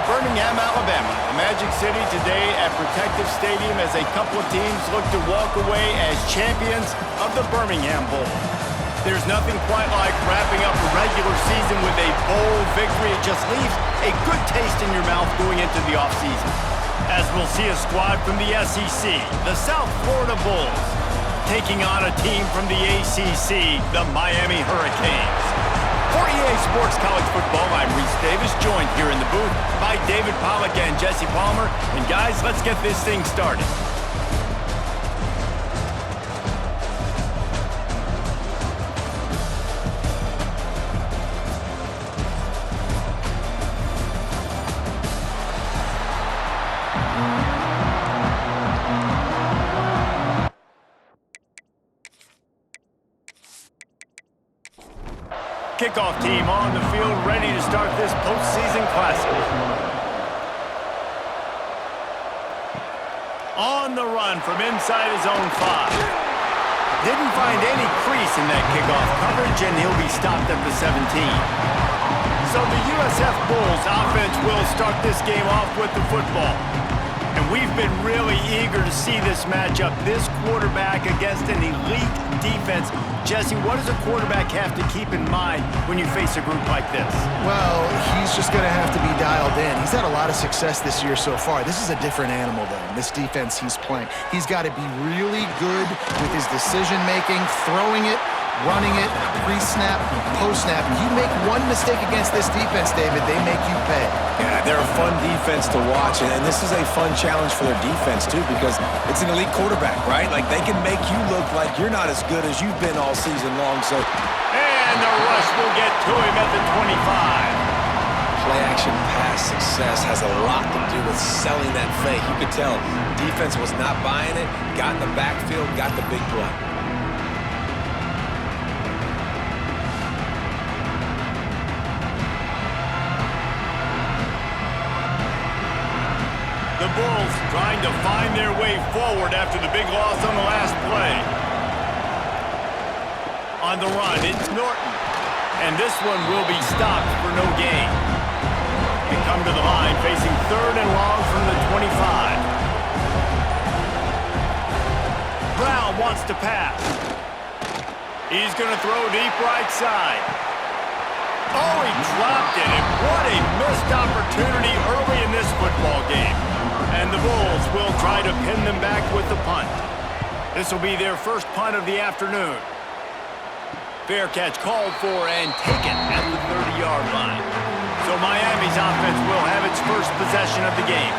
Birmingham, Alabama, the Magic City today at Protective Stadium as a couple of teams look to walk away as champions of the Birmingham Bowl. There's nothing quite like wrapping up a regular season with a bowl victory. It just leaves a good taste in your mouth going into the offseason. As we'll see a squad from the SEC, the South Florida Bulls, taking on a team from the ACC, the Miami Hurricanes. For EA Sports College Football, I'm Reese Davis, joined here in the booth by David Pollack and Jesse Palmer. And guys, let's get this thing started. Kickoff team on the field, ready to start this postseason classic. On the run from inside his own 5. Didn't find any crease in that kickoff coverage, and he'll be stopped at the 17. So the USF Bulls offense will start this game off with the football. And we've been really eager to see this matchup, this quarterback against an elite defense. Jesse, what does a quarterback have to keep in mind when you face a group like this? Well, he's just going to have to be dialed in. He's had a lot of success this year so far. This is a different animal, though, this defense he's playing. He's got to be really good with his decision-making, throwing it, running it, pre-snap, post-snap. You make one mistake against this defense, David, they make you pay. Yeah, they're a fun defense to watch, and this is a fun challenge for their defense, too, because it's an elite quarterback, right? Like, they can make you look like you're not as good as you've been all season long, so... And the rush will get to him at the 25. Play-action pass success has a lot to do with selling that fake. You could tell defense was not buying it, got in the backfield, got the big play. The Bulls trying to find their way forward after the big loss on the last play. On the run, it's Norton. And this one will be stopped for no gain. They come to the line facing 3rd and long from the 25. Brown wants to pass. He's going to throw deep right side. Oh, he dropped it, and what a missed opportunity early in this football game. And the Bulls will try to pin them back with the punt. This will be their first punt of the afternoon. Fair catch called for and taken at the 30-yard line. So Miami's offense will have its first possession of the game.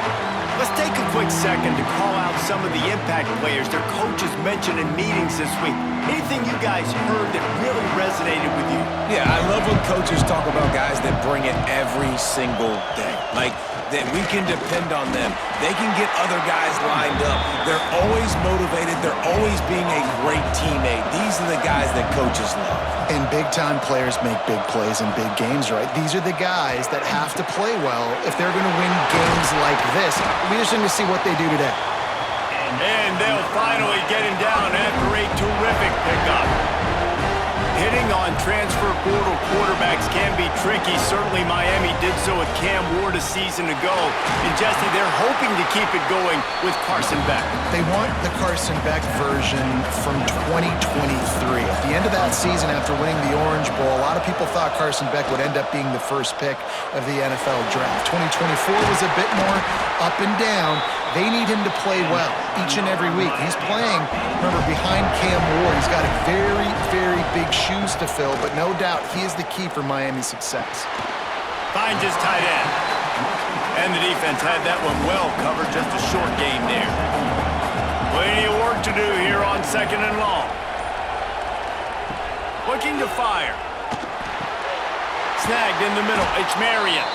Let's take a quick second to call out some of the impact players their coaches mentioned in meetings this week. Anything you guys heard that really resonated with you? Yeah, I love when coaches talk about guys that bring it every single day. Like, that we can depend on them. They can get other guys lined up. They're always motivated. They're always being a great teammate. These are the guys that coaches love. And big-time players make big plays in big games, right? These are the guys that have to play well if they're going to win games like this. We just need to see what they do today. And they'll finally get him down after a terrific pickup. Hitting on transfer portal quarterbacks can be tricky. Certainly Miami did so with Cam Ward a season ago. And Jesse, they're hoping to keep it going with Carson Beck. They want the Carson Beck version from 2023. At the end of that season, after winning the Orange Bowl, a lot of people thought Carson Beck would end up being the first pick of the NFL draft. 2024 was a bit more up and down. They need him to play well each and every week. He's playing, remember, behind Cam Ward. He's got a very, very big shoes to fill, but no doubt he is the key for Miami's success. Finds his tight end. And the defense had that one well covered, just a short game there. Plenty of work to do here on 2nd and long. Looking to fire. Snagged in the middle. It's Marion.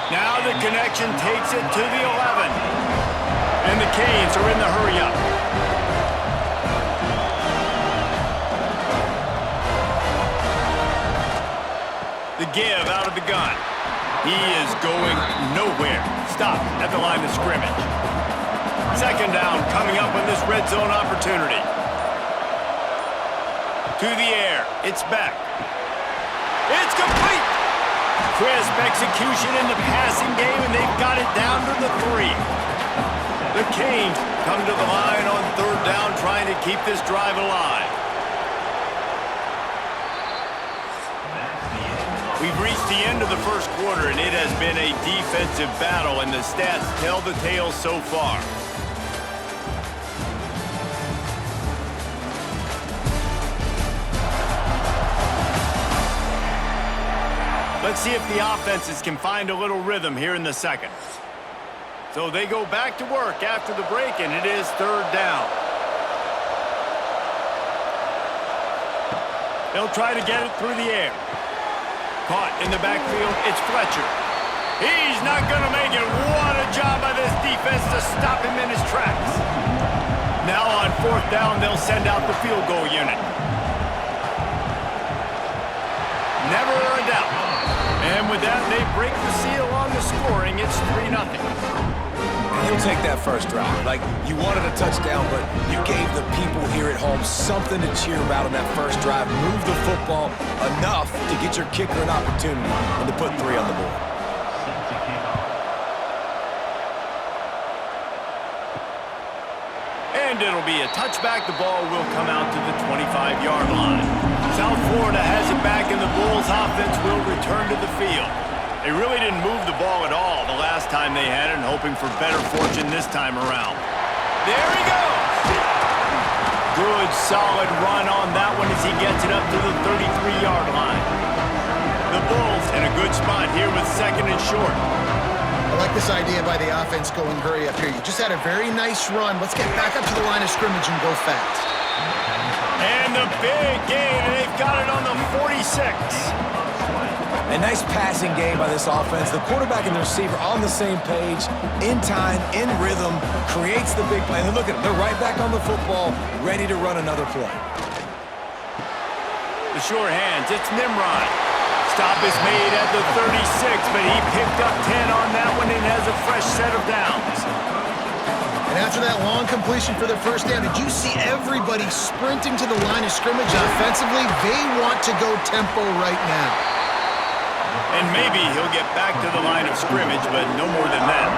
Now the connection takes it to the 11. And the Canes are in the hurry-up. The give out of the gun. He is going nowhere. Stopped at the line of scrimmage. 2nd down coming up on this red zone opportunity. To the air. It's Beck. It's complete. Crisp execution in the passing game, and they Hurricanes come to the line on third down, trying to keep this drive alive. We've reached the end of the first quarter, and it has been a defensive battle, and the stats tell the tale so far. Let's see if the offenses can find a little rhythm here in the second. So they go back to work after the break, and it is third down. They'll try to get it through the air. Caught in the backfield, it's Fletcher. He's not going to make it. What a job by this defense to stop him in his tracks. Now on fourth down, they'll send out the field goal unit. Never a doubt. And with that, they break the seal on the scoring. It's 3-0. And you'll take that first drive. Like, you wanted a touchdown, but you gave the people here at home something to cheer about on that first drive. Move the football enough to get your kicker an opportunity and to put 3 on the board. And it'll be a touchback. The ball will come out to the 25-yard line. South Florida has it back, and the Bulls offense will return to the field. They really didn't move the ball at all the last time they had it, and hoping for better fortune this time around. There he goes! Good, solid run on that one as he gets it up to the 33-yard line. The Bulls in a good spot here with second and short. I like this idea by the offense going hurry up here. You just had a very nice run. Let's get back up to the line of scrimmage and go fast. And the big gain, and they've got it on the 46. A nice passing game by this offense. The quarterback and the receiver on the same page, in time, in rhythm, creates the big play. And look at them. They're right back on the football, ready to run another play. The sure hands, it's Nimrod. Stop is made at the 36, but he picked up 10 on that one and has a fresh set of downs. And after that long completion for the first down, did you see everybody sprinting to the line of scrimmage offensively? They want to go tempo right now. And maybe he'll get back to the line of scrimmage, but no more than that.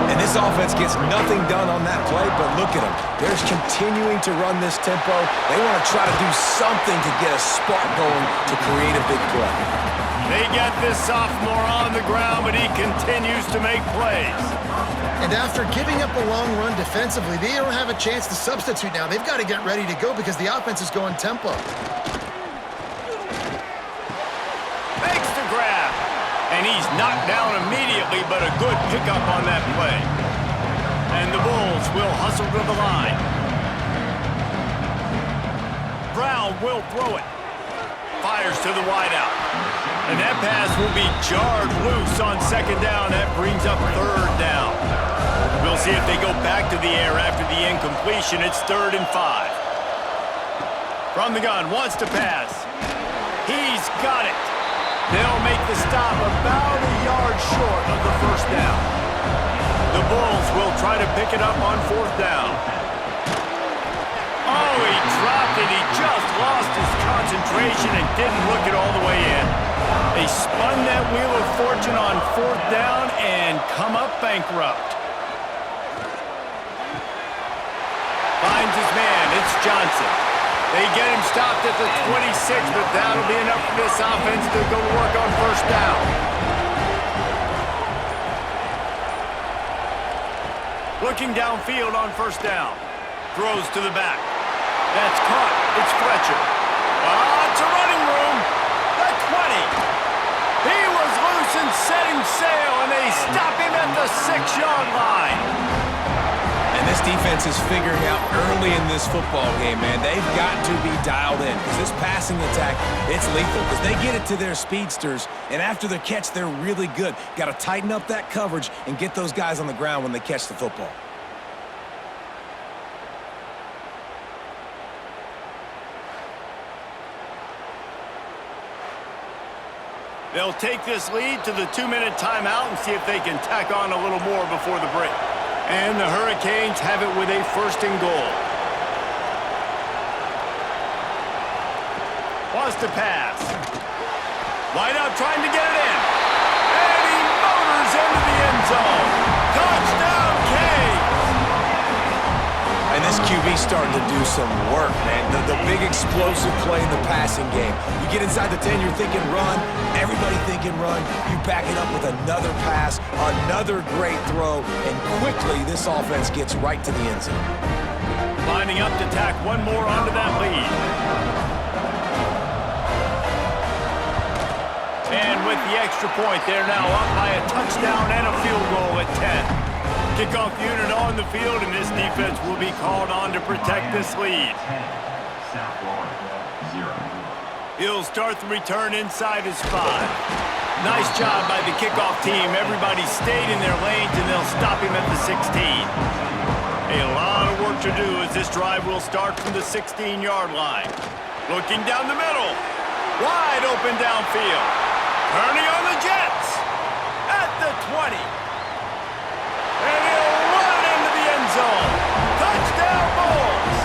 And this offense gets nothing done on that play, but look at them. They're continuing to run this tempo. They want to try to do something to get a spark going to create a big play. They got this sophomore on the ground, but he continues to make plays. And after giving up a long run defensively, they don't have a chance to substitute now. They've got to get ready to go because the offense is going tempo. Makes the grab. And he's knocked down immediately, but a good pickup on that play. And the Bulls will hustle to the line. Brown will throw it. Fires to the wideout. And that pass will be jarred loose on second down. That brings up third down. We'll see if they go back to the air after the incompletion. It's 3rd and 5. From the gun, wants to pass. He's got it. They'll make the stop about a yard short of the first down. The Bulls will try to pick it up on 4th down. Oh, he dropped it. He just lost his concentration and didn't look it all the way in. They spun that wheel of fortune on 4th down and come up bankrupt. Finds his man. It's Johnson. They get him stopped at the 26, but that'll be enough for this offense to go to work on 1st down. Looking downfield on 1st down. Throws to the back. That's caught. It's Fletcher. It's a running room. The 20. He was loose and setting sail, and they stop him at the 6-yard line. And this defense is figuring out early in this football game, man. They've got to be dialed in because this passing attack, it's lethal because they get it to their speedsters, and after the catch, they're really good. Got to tighten up that coverage and get those guys on the ground when they catch the football. They'll take this lead to the 2-minute timeout and see if they can tack on a little more before the break. And the Hurricanes have it with a 1st and goal. Wants to pass. Wide out trying to get it in. And he motors into the end zone. Touchdown, Canes! he's starting to do some work, man. The big explosive play in the passing game. You get inside the 10, you're thinking run. Everybody thinking run. You back it up with another pass, another great throw, and quickly this offense gets right to the end zone. Lining up to tack one more onto that lead. And with the extra point, they're now up by a touchdown and a field goal at 10. Kickoff unit on the field, and this defense will be called on to protect this lead. He'll start the return inside his 5. Nice job by the kickoff team. Everybody stayed in their lanes, and they'll stop him at the 16. A lot of work to do as this drive will start from the 16-yard line. Looking down the middle. Wide open downfield. Turning on the Jets. At the 20. And he'll run into the end zone. Touchdown, Bulls.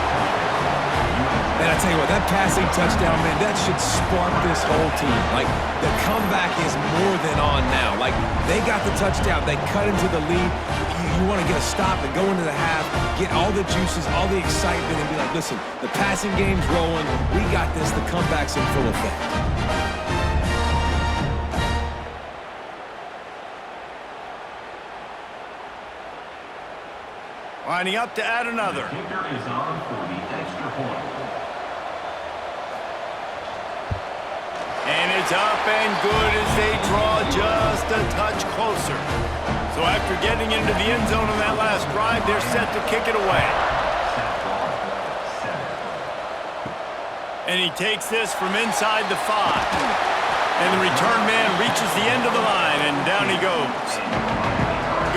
Man, I tell you what, that passing touchdown, man, that should spark this whole team. Like, the comeback is more than on now. Like, they got the touchdown. They cut into the lead. You want to get a stop and go into the half, get all the juices, all the excitement, and be like, listen, the passing game's rolling. We got this. The comeback's in full effect. Lining up to add another. The kicker is on for the extra point. And it's up and good as they draw just a touch closer. So after getting into the end zone on that last drive, they're set to kick it away. And he takes this from inside the 5. And the return man reaches the end of the line, and down he goes.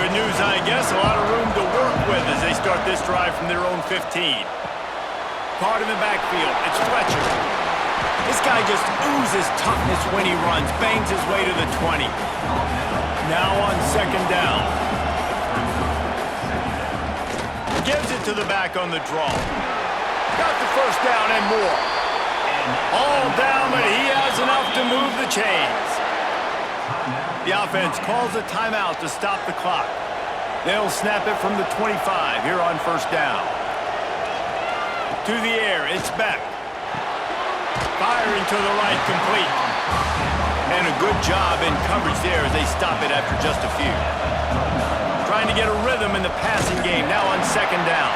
Good news, I guess. A lot of room to work with as they start this drive from their own 15. Caught in the backfield. It's Fletcher. This guy just oozes toughness when he runs. Bangs his way to the 20. Now on second down. Gives it to the back on the draw. Got the first down and more. All down, but he has enough to move the chains. The offense calls a timeout to stop the clock. They'll snap it from the 25 here on first down. To the air, it's Beck. Firing to the right, complete. And a good job in coverage there as they stop it after just a few. Trying to get a rhythm in the passing game now on second down.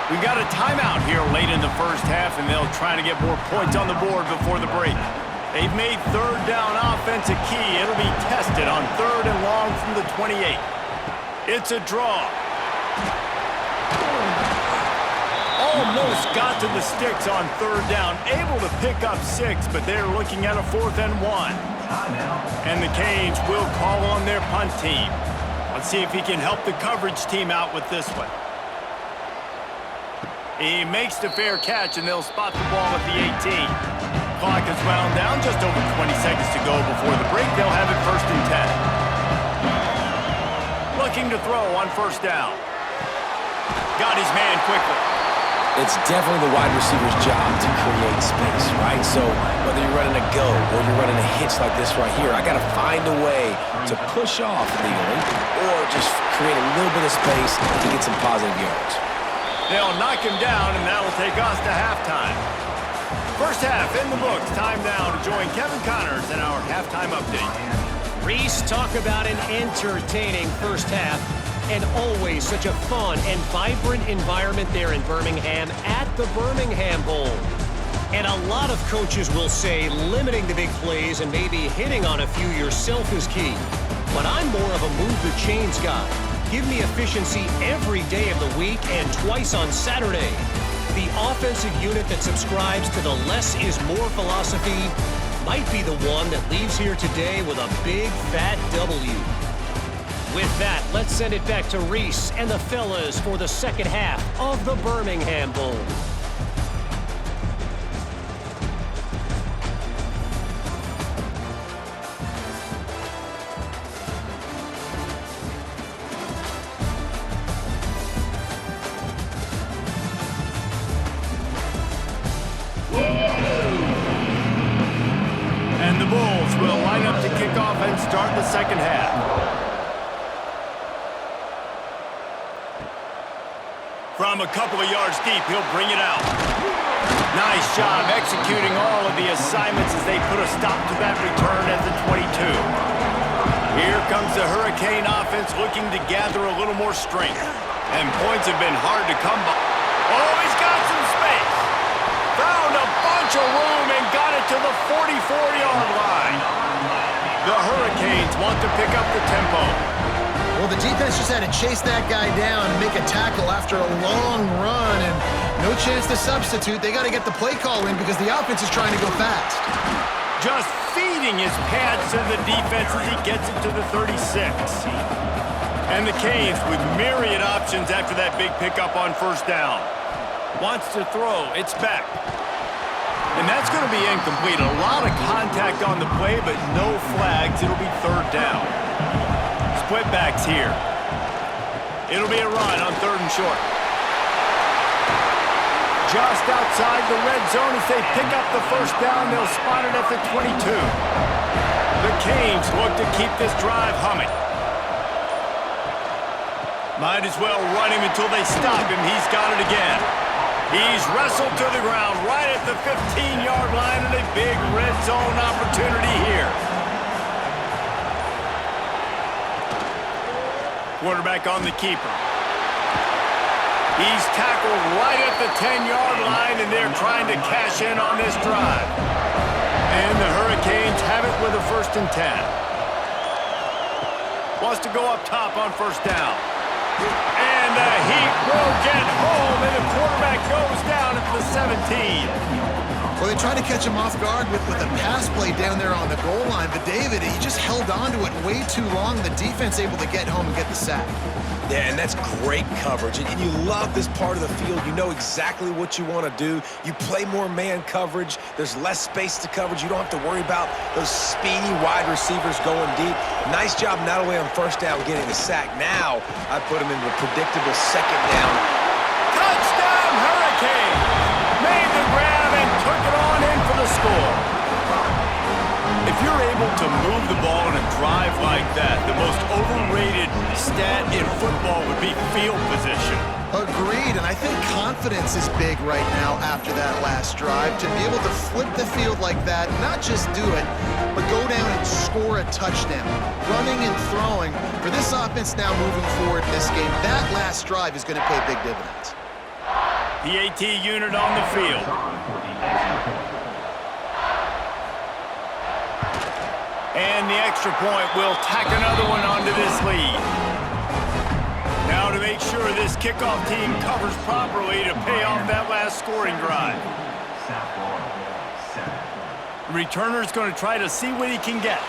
We've got a timeout here late in the first half, and they'll try to get more points on the board before the break. They've made third down offense a key. It'll be tested on third and long from the 28. It's a draw. Almost got to the sticks on third down. Able to pick up 6, but they're looking at a 4th and 1. And the Canes will call on their punt team. Let's see if he can help the coverage team out with this one. He makes the fair catch, and they'll spot the ball at the 18. Clock is wound down, just over 20 seconds to go before the break. They'll have it 1st and 10. Looking to throw on first down. Got his man quickly. It's definitely the wide receiver's job to create space, right? So whether you're running a go or you're running a hitch like this right here, I got to find a way to push off legally or just create a little bit of space to get some positive yards. They'll knock him down, and that'll take us to halftime. First half in the books. Time now to join Kevin Connors in our halftime update. Reese, talk about an entertaining first half. And always such a fun and vibrant environment there in Birmingham at the Birmingham Bowl. And a lot of coaches will say limiting the big plays and maybe hitting on a few yourself is key. But I'm more of a move the chains guy. Give me efficiency every day of the week and twice on Saturday. The offensive unit that subscribes to the less is more philosophy might be the one that leaves here today with a big fat W. With that, let's send it back to Reese and the fellas for the second half of the Birmingham Bowl. And the Bulls will line up to kick off and start the second half. From a couple of yards deep, he'll bring it out. Nice job executing all of the assignments as they put a stop to that return at the 22. Here comes the Hurricane offense looking to gather a little more strength. And points have been hard to come by. Oh, he's got some space. Found a bunch of room and got it to the 44-yard line. The Hurricanes want to pick up the tempo. Well, the defense just had to chase that guy down and make a tackle after a long run, and no chance to substitute. They got to get the play call in because the offense is trying to go fast. Just feeding his pads to the defense as he gets it to the 36. And the Canes with myriad options after that big pickup on first down. Wants to throw. It's back. And that's going to be incomplete. A lot of contact on the play, but no flags. It'll be third down. Split backs here. It'll be a run on third and short. Just outside the red zone as they pick up the first down. They'll spot it at the 22. The Canes look to keep this drive humming. Might as well run him until they stop him. He's got it again. He's wrestled to the ground right at the 15-yard line and a big red zone opportunity here. Quarterback on the keeper. He's tackled right at the 10-yard line, and they're trying to cash in on this drive. And the Hurricanes have it with a 1st and 10. Wants to go up top on first down. And the heat will get home, and the quarterback goes down at the 17. Well, they tried to catch him off guard with a pass play down there on the goal line, but David, he just held on to it way too long. The defense able to get home and get the sack. Yeah, and that's great coverage. And you love this part of the field. You know exactly what you want to do. You play more man coverage. There's less space to coverage. You don't have to worry about those speedy wide receivers going deep. Nice job not only on first down getting the sack. Now I put him into a predictable second down. Touchdown, Hurricane! Made the grab and took it on in for the score. If you're able to move the ball in a drive like that, the most overrated stat in football would be field position. Agreed, and I think confidence is big right now after that last drive. To be able to flip the field like that, not just do it, but go down and score a touchdown. Running and throwing. For this offense now moving forward in this game, that last drive is going to pay big dividends. The AT unit on the field. And the extra point will tack another one onto this lead. Now to make sure this kickoff team covers properly to pay off that last scoring drive. The returner's going to try to see what he can get.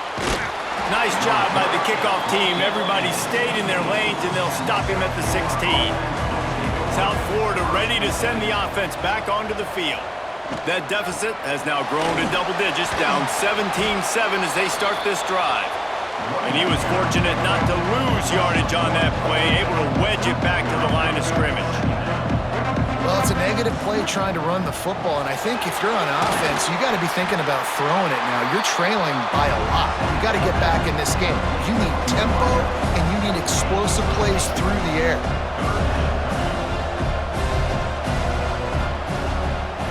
Nice job by the kickoff team. Everybody stayed in their lanes, and they'll stop him at the 16. South Florida ready to send the offense back onto the field. That deficit has now grown to double digits, down 17-7 as they start this drive. And he was fortunate not to lose yardage on that play, able to wedge it back to the line of scrimmage. Well, it's a negative play trying to run the football, and I think if you're on offense, you got to be thinking about throwing it now. You're trailing by a lot. You got to get back in this game. You need tempo, and you need explosive plays through the air.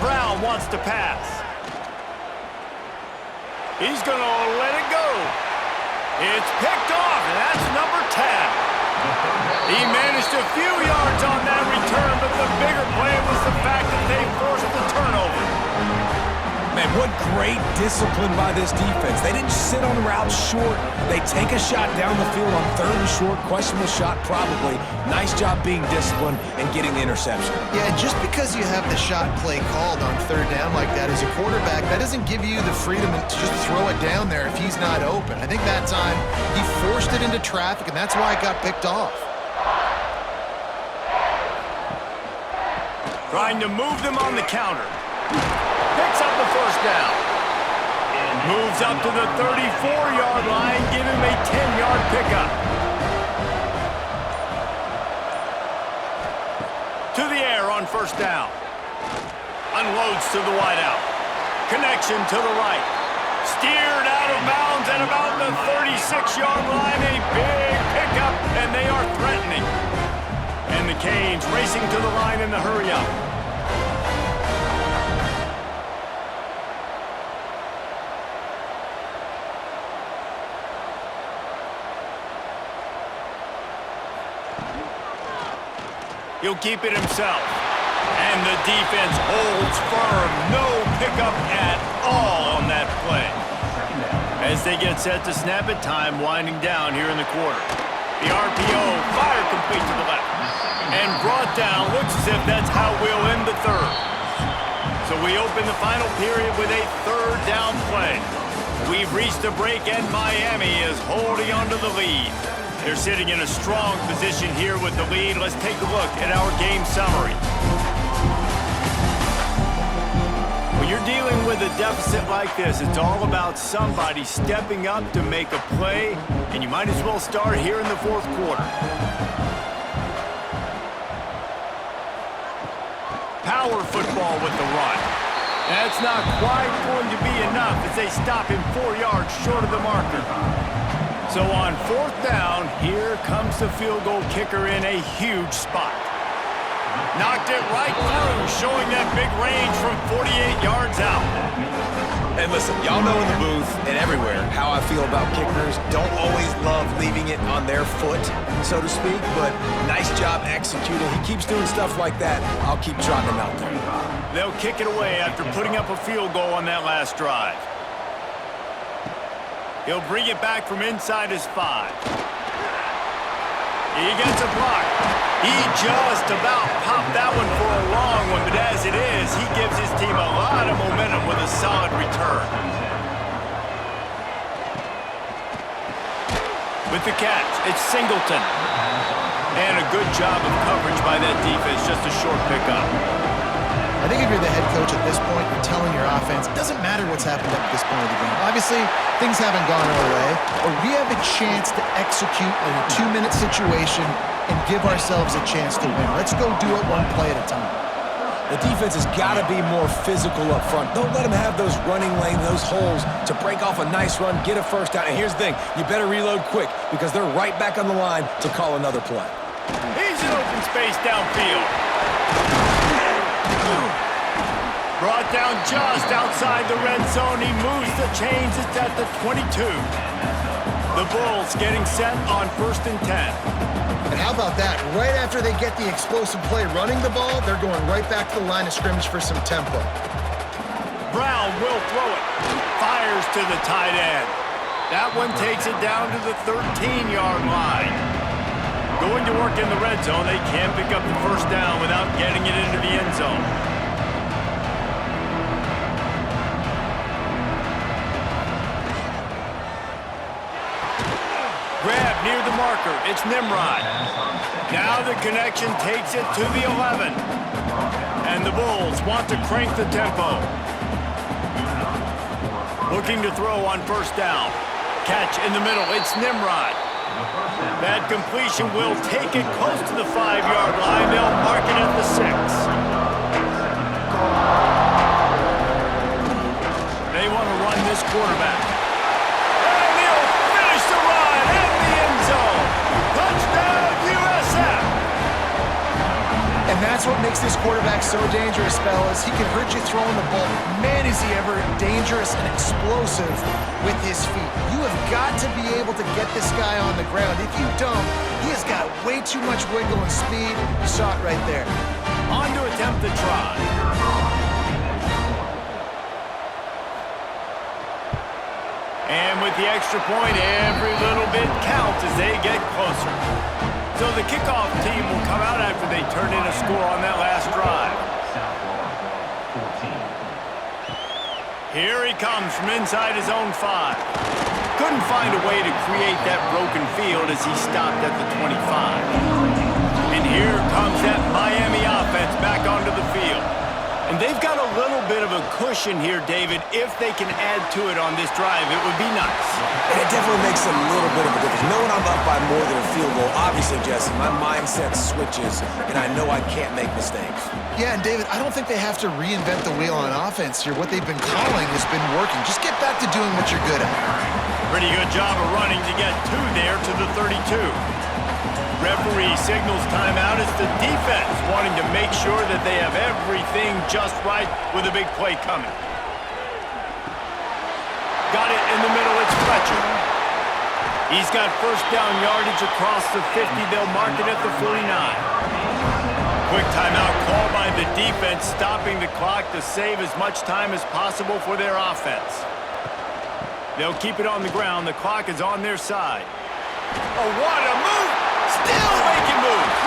Brown wants to pass. He's going to let it go. It's picked off, and that's number 10. He managed a few yards on that return, but the bigger play was the fact that they forced the turnover. Man, what great discipline by this defense. They didn't sit on routes short. They take a shot down the field on third and short. Questionable shot, probably. Nice job being disciplined and getting the interception. Yeah, just because you have the shot play called on third down like that as a quarterback, that doesn't give you the freedom to just throw it down there if he's not open. I think that time he forced it into traffic, and that's why it got picked off. Trying to move them on the counter. Picks up the first down. Moves up to the 34-yard line, give him a 10-yard pickup. To the air on first down. Unloads to the wideout. Connection to the right. Steered out of bounds at about the 36-yard line. A big pickup, and they are threatening. And the Canes race racing to the line in the hurry-up. He'll keep it himself. And the defense holds firm. No pickup at all on that play. As they get set to snap it, time winding down here in the quarter. The RPO, fire complete to the left. And brought down. Looks as if that's how we'll end the third. So we open the final period with a third down play. We've reached a break, and Miami is holding on to the lead. They're sitting in a strong position here with the lead. Let's take a look at our game summary. When you're dealing with a deficit like this, it's all about somebody stepping up to make a play, and you might as well start here in the fourth quarter. Power football with the run. That's not quite going to be enough as they stop him 4 yards short of the marker. So on fourth down, here comes the field goal kicker in a huge spot. Knocked it right through, showing that big range from 48 yards out. And listen, y'all know in the booth and everywhere how I feel about kickers. Don't always love leaving it on their foot, so to speak, but nice job executing. He keeps doing stuff like that. I'll keep trotting him out there. They'll kick it away after putting up a field goal on that last drive. He'll bring it back from inside his 5. He gets a block. He just about popped that one for a long one, but as it is, he gives his team a lot of momentum with a solid return. With the catch, it's Singleton. And a good job of coverage by that defense, just a short pickup. I think if you're the head coach at this point, you're telling your offense, it doesn't matter what's happened up at this point of the game. Obviously, things haven't gone our way, but we have a chance to execute in a 2-minute situation and give ourselves a chance to win. Let's go do it one play at a time. The defense has got to be more physical up front. Don't let them have those running lanes, those holes to break off a nice run, get a first down. And here's the thing, you better reload quick because they're right back on the line to call another play. He's in open space downfield. Brought down just outside the red zone. He moves the chains. It's at the 22. The Bulls getting set on 1st and 10. And how about that? Right after they get the explosive play running the ball, they're going right back to the line of scrimmage for some tempo. Brown will throw it. Fires to the tight end. That one takes it down to the 13-yard line. Going to work in the red zone. They can't pick up the first down without getting it into the end zone. Grab near the marker. It's Nimrod. Now the connection takes it to the 11. And the Bulls want to crank the tempo. Looking to throw on first down. Catch in the middle. It's Nimrod. That completion will take it close to the 5-yard line. They'll mark it at the 6. They want to run this quarterback. And he'll finish the run in the end zone. Touchdown, USF. And that's what makes this quarterback so dangerous, fellas. He can hurt you throwing the ball. Man, is he ever dangerous and explosive with his feet. You have got to be able to get this guy on the ground. If you don't, he has got way too much wiggle and speed. You saw it right there. On to attempt the try. And with the extra point, every little bit counts as they get closer. So the kickoff team will come out after they turn in a score on that last drive. Here he comes from inside his own 5. Couldn't find a way to create that broken field as he stopped at the 25. And here comes that Miami offense back onto the field. And they've got a little bit of a cushion here, David. If they can add to it on this drive, it would be nice. And it definitely makes a little bit of a difference. Knowing I'm up by more than a field goal, obviously, Jesse, my mindset switches, and I know I can't make mistakes. Yeah, and David, I don't think they have to reinvent the wheel on offense here. What they've been calling has been working. Just get back to doing what you're good at. Pretty good job of running to get 2 there to the 32. Referee signals timeout. It's the defense wanting to make sure that they have everything just right with a big play coming. Got it in the middle. It's Fletcher. He's got first down yardage across the 50. They'll mark it at the 49. Quick timeout called by the defense, stopping the clock to save as much time as possible for their offense. They'll keep it on the ground. The clock is on their side. Oh, what a move! Still making moves!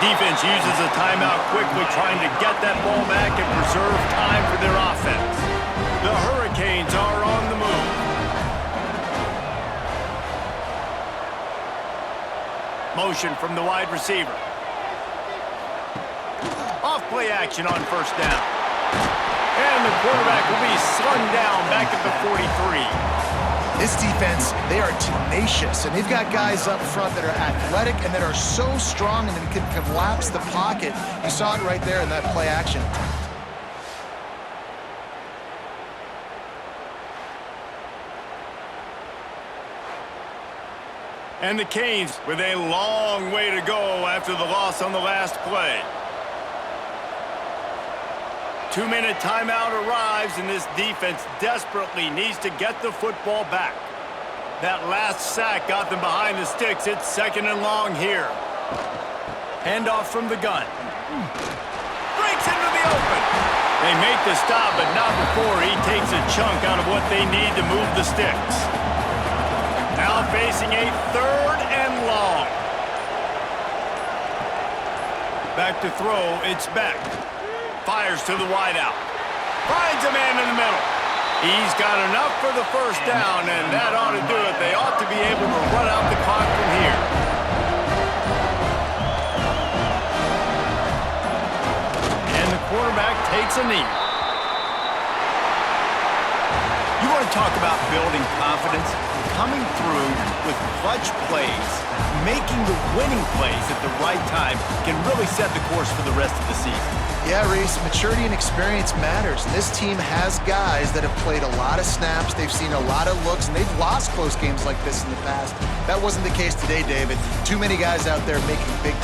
Defense uses a timeout quickly, trying to get that ball back and preserve time for their offense. The Hurricanes are on the move. Motion from the wide receiver. Off play action on first down. And the quarterback will be slung down back at the 43. This defense, they are tenacious, and they've got guys up front that are athletic and that are so strong and that can collapse the pocket. You saw it right there in that play action. And the Canes with a long way to go after the loss on the last play. 2-minute timeout arrives, and this defense desperately needs to get the football back. That last sack got them behind the sticks. It's second and long here. Handoff from the gun. Breaks into the open. They make the stop, but not before he takes a chunk out of what they need to move the sticks. Now facing a third and long. Back to throw, it's Beck. Fires to the wideout. Finds a man in the middle. He's got enough for the first down, and that ought to do it. They ought to be able to run out the clock from here. And the quarterback takes a knee. You want to talk about building confidence? Coming through with clutch plays, making the winning plays at the right time can really set the course for the rest of the season. Yeah, Reese, maturity and experience matters. And this team has guys that have played a lot of snaps. They've seen a lot of looks, and they've lost close games like this in the past. That wasn't the case today, David. Too many guys out there making big